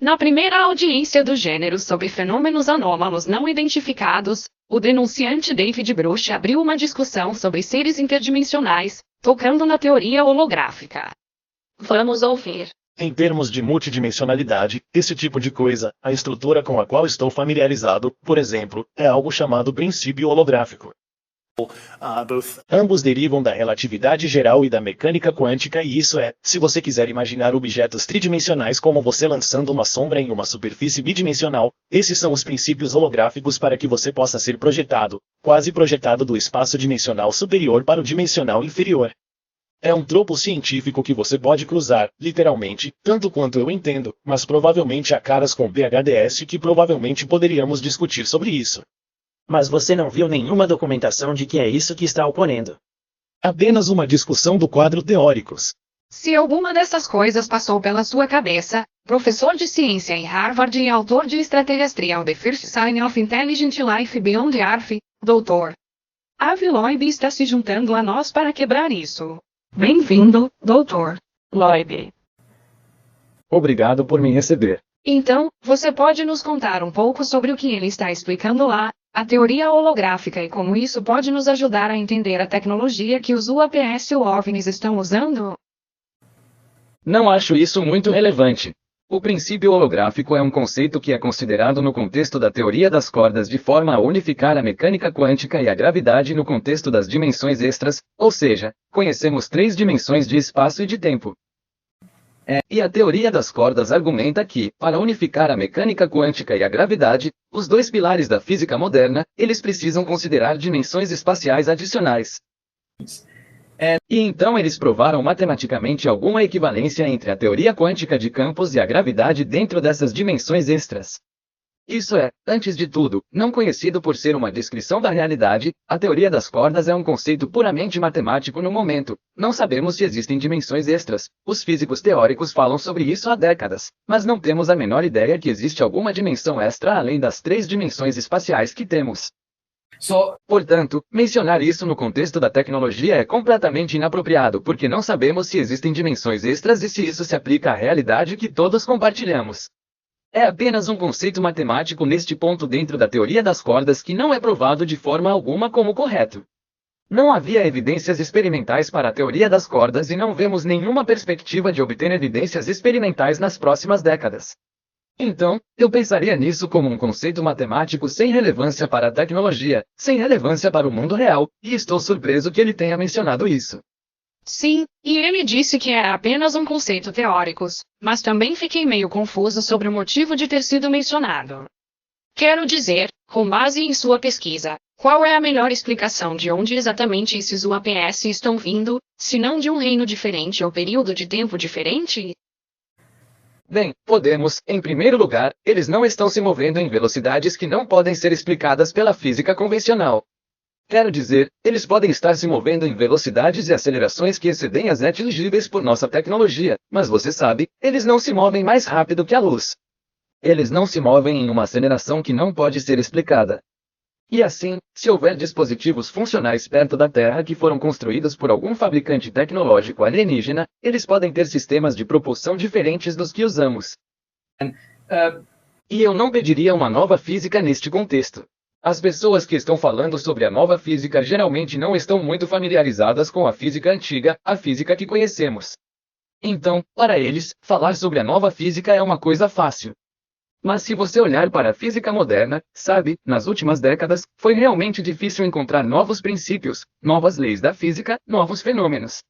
Na primeira audiência do gênero sobre fenômenos anômalos não identificados, o denunciante David Bruch abriu uma discussão sobre seres interdimensionais, tocando na teoria holográfica. Vamos ouvir. Em termos de multidimensionalidade, esse tipo de coisa, a estrutura com a qual estou familiarizado, por exemplo, é algo chamado princípio holográfico. Ambos derivam da relatividade geral e da mecânica quântica, e isso é, se você quiser imaginar objetos tridimensionais como você lançando uma sombra em uma superfície bidimensional, esses são os princípios holográficos para que você possa ser projetado, quase projetado do espaço dimensional superior para o dimensional inferior. É um tropo científico que você pode cruzar, literalmente, tanto quanto eu entendo, mas provavelmente há caras com PhDs que provavelmente poderíamos discutir sobre isso. Mas você não viu nenhuma documentação de que é isso que está ocorrendo. Apenas uma discussão do quadro teóricos. Se alguma dessas coisas passou pela sua cabeça, professor de ciência em Harvard e autor de Extraterrestrial The First Sign of Intelligent Life Beyond Earth, Dr. Avi Loeb está se juntando a nós para quebrar isso. Bem-vindo, Dr. Loeb. Obrigado por me receber. Então, você pode nos contar um pouco sobre o que ele está explicando lá, a teoria holográfica e como isso pode nos ajudar a entender a tecnologia que os UAPs ou OVNIs estão usando? Não acho isso muito relevante. O princípio holográfico é um conceito que é considerado no contexto da teoria das cordas de forma a unificar a mecânica quântica e a gravidade no contexto das dimensões extras, ou seja, conhecemos 3 dimensões de espaço e de tempo. E a teoria das cordas argumenta que, para unificar a mecânica quântica e a gravidade, os 2 pilares da física moderna, eles precisam considerar dimensões espaciais adicionais. E então eles provaram matematicamente alguma equivalência entre a teoria quântica de campos e a gravidade dentro dessas dimensões extras. Isso é, antes de tudo, não conhecido por ser uma descrição da realidade, a teoria das cordas é um conceito puramente matemático no momento. Não sabemos se existem dimensões extras. Os físicos teóricos falam sobre isso há décadas, mas não temos a menor ideia que existe alguma dimensão extra além das 3 dimensões espaciais que temos. Portanto, mencionar isso no contexto da tecnologia é completamente inapropriado porque não sabemos se existem dimensões extras e se isso se aplica à realidade que todos compartilhamos. É apenas um conceito matemático neste ponto dentro da teoria das cordas que não é provado de forma alguma como correto. Não havia evidências experimentais para a teoria das cordas e não vemos nenhuma perspectiva de obter evidências experimentais nas próximas décadas. Então, eu pensaria nisso como um conceito matemático sem relevância para a tecnologia, sem relevância para o mundo real, e estou surpreso que ele tenha mencionado isso. Sim, e ele disse que era apenas um conceito teórico, mas também fiquei meio confuso sobre o motivo de ter sido mencionado. Quero dizer, com base em sua pesquisa, qual é a melhor explicação de onde exatamente esses UAPs estão vindo, se não de um reino diferente ou período de tempo diferente? Bem, podemos, em primeiro lugar, eles não estão se movendo em velocidades que não podem ser explicadas pela física convencional. Quero dizer, eles podem estar se movendo em velocidades e acelerações que excedem as atingíveis por nossa tecnologia, mas você sabe, eles não se movem mais rápido que a luz. Eles não se movem em uma aceleração que não pode ser explicada. E assim, se houver dispositivos funcionais perto da Terra que foram construídos por algum fabricante tecnológico alienígena, eles podem ter sistemas de propulsão diferentes dos que usamos. E eu não pediria uma nova física neste contexto. As pessoas que estão falando sobre a nova física geralmente não estão muito familiarizadas com a física antiga, a física que conhecemos. Então, para eles, falar sobre a nova física é uma coisa fácil. Mas se você olhar para a física moderna, sabe, nas últimas décadas, foi realmente difícil encontrar novos princípios, novas leis da física, novos fenômenos.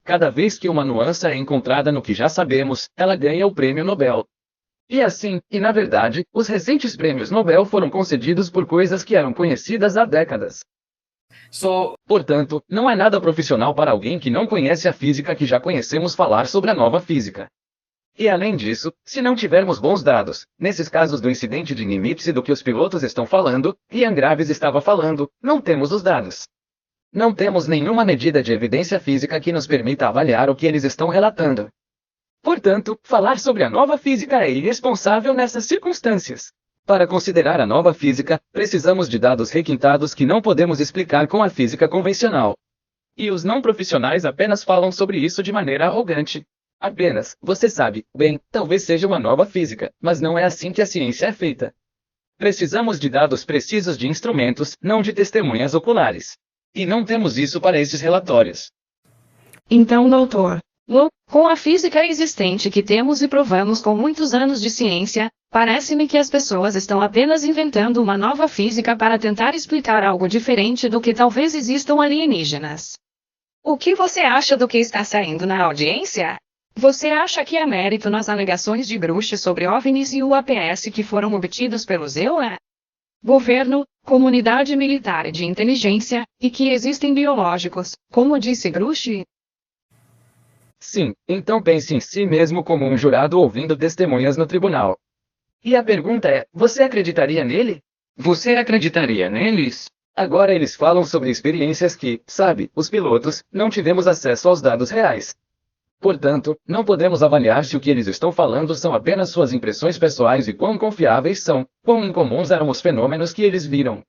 Cada vez que uma nuance é encontrada no que já sabemos, ela ganha o prêmio Nobel. E assim, e na verdade, os recentes prêmios Nobel foram concedidos por coisas que eram conhecidas há décadas. Portanto, não é nada profissional para alguém que não conhece a física que já conhecemos falar sobre a nova física. E além disso, se não tivermos bons dados, nesses casos do incidente de Nimitz e do que os pilotos estão falando, Ian Graves estava falando, não temos os dados. Não temos nenhuma medida de evidência física que nos permita avaliar o que eles estão relatando. Portanto, falar sobre a nova física é irresponsável nessas circunstâncias. Para considerar a nova física, precisamos de dados requintados que não podemos explicar com a física convencional. E os não profissionais apenas falam sobre isso de maneira arrogante. Apenas, você sabe, bem, talvez seja uma nova física, mas não é assim que a ciência é feita. Precisamos de dados precisos de instrumentos, não de testemunhas oculares. E não temos isso para esses relatórios. Então, doutor, com a física existente que temos e provamos com muitos anos de ciência, parece-me que as pessoas estão apenas inventando uma nova física para tentar explicar algo diferente do que talvez existam alienígenas. O que você acha do que está saindo na audiência? Você acha que há mérito nas alegações de Grush sobre OVNIs e UAPs que foram obtidos pelo ZEUA? Governo, comunidade militar e de inteligência, e que existem biológicos, como disse Grush? Sim, então pense em si mesmo como um jurado ouvindo testemunhas no tribunal. E a pergunta é, você acreditaria nele? Você acreditaria neles? Agora eles falam sobre experiências que, sabe, os pilotos, não tivemos acesso aos dados reais. Portanto, não podemos avaliar se o que eles estão falando são apenas suas impressões pessoais e quão confiáveis são, quão incomuns eram os fenômenos que eles viram.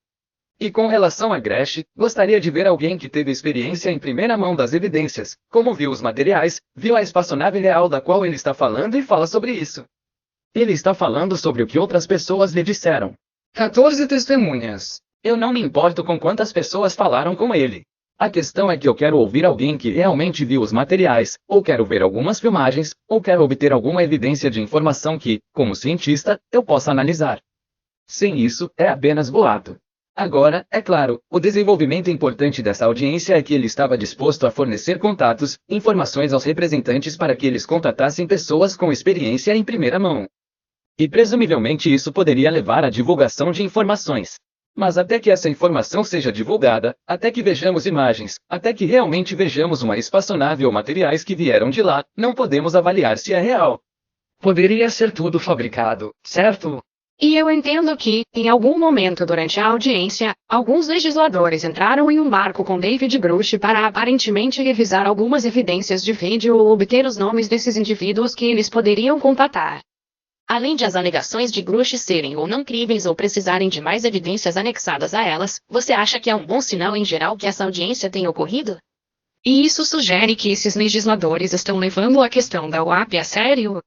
E com relação a Grush, gostaria de ver alguém que teve experiência em primeira mão das evidências, como viu os materiais, viu a espaçonave real da qual ele está falando e fala sobre isso. Ele está falando sobre o que outras pessoas lhe disseram. 14 testemunhas. Eu não me importo com quantas pessoas falaram com ele. A questão é que eu quero ouvir alguém que realmente viu os materiais, ou quero ver algumas filmagens, ou quero obter alguma evidência de informação que, como cientista, eu possa analisar. Sem isso, é apenas boato. Agora, é claro, o desenvolvimento importante dessa audiência é que ele estava disposto a fornecer contatos, informações aos representantes para que eles contatassem pessoas com experiência em primeira mão. E presumivelmente isso poderia levar à divulgação de informações. Mas até que essa informação seja divulgada, até que vejamos imagens, até que realmente vejamos uma espaçonave ou materiais que vieram de lá, não podemos avaliar se é real. Poderia ser tudo fabricado, certo? E eu entendo que, em algum momento durante a audiência, alguns legisladores entraram em um barco com David Grush para aparentemente revisar algumas evidências de vídeo ou obter os nomes desses indivíduos que eles poderiam contatar. Além de as alegações de Grush serem ou não críveis ou precisarem de mais evidências anexadas a elas, você acha que é um bom sinal em geral que essa audiência tenha ocorrido? E isso sugere que esses legisladores estão levando a questão da UAP a sério?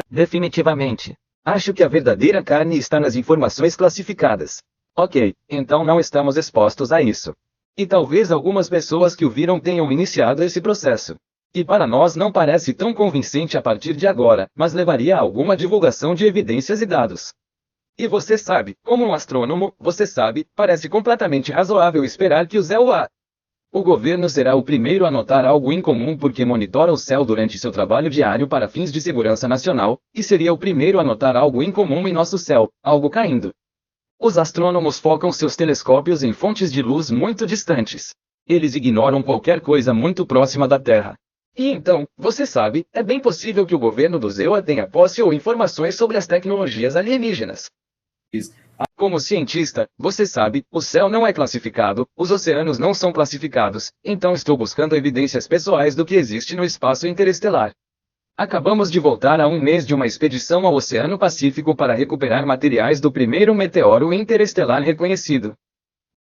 Definitivamente. Acho que a verdadeira carne está nas informações classificadas. Ok, então não estamos expostos a isso. E talvez algumas pessoas que o viram tenham iniciado esse processo. E para nós não parece tão convincente a partir de agora, mas levaria a alguma divulgação de evidências e dados. E você sabe, como um astrônomo, você sabe, parece completamente razoável esperar que o ZEUA. O governo será o primeiro a notar algo incomum porque monitora o céu durante seu trabalho diário para fins de segurança nacional, e seria o primeiro a notar algo incomum em nosso céu, algo caindo. Os astrônomos focam seus telescópios em fontes de luz muito distantes. Eles ignoram qualquer coisa muito próxima da Terra. E então, você sabe, é bem possível que o governo do ZEUA tenha posse ou informações sobre as tecnologias alienígenas. Como cientista, você sabe, o céu não é classificado, os oceanos não são classificados, então estou buscando evidências pessoais do que existe no espaço interestelar. Acabamos de voltar a um mês de uma expedição ao Oceano Pacífico para recuperar materiais do primeiro meteoro interestelar reconhecido.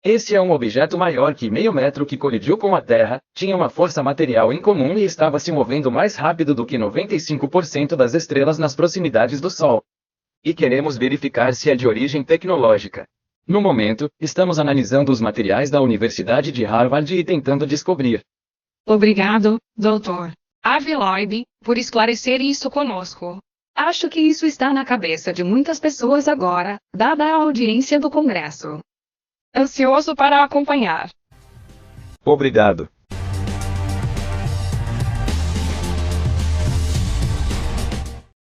Esse é um objeto maior que meio metro que colidiu com a Terra, tinha uma força material incomum e estava se movendo mais rápido do que 95% das estrelas nas proximidades do Sol. E queremos verificar se é de origem tecnológica. No momento, estamos analisando os materiais da Universidade de Harvard e tentando descobrir. Obrigado, Dr. Avi Loeb, por esclarecer isso conosco. Acho que isso está na cabeça de muitas pessoas agora, dada a audiência do Congresso. Ansioso para acompanhar. Obrigado.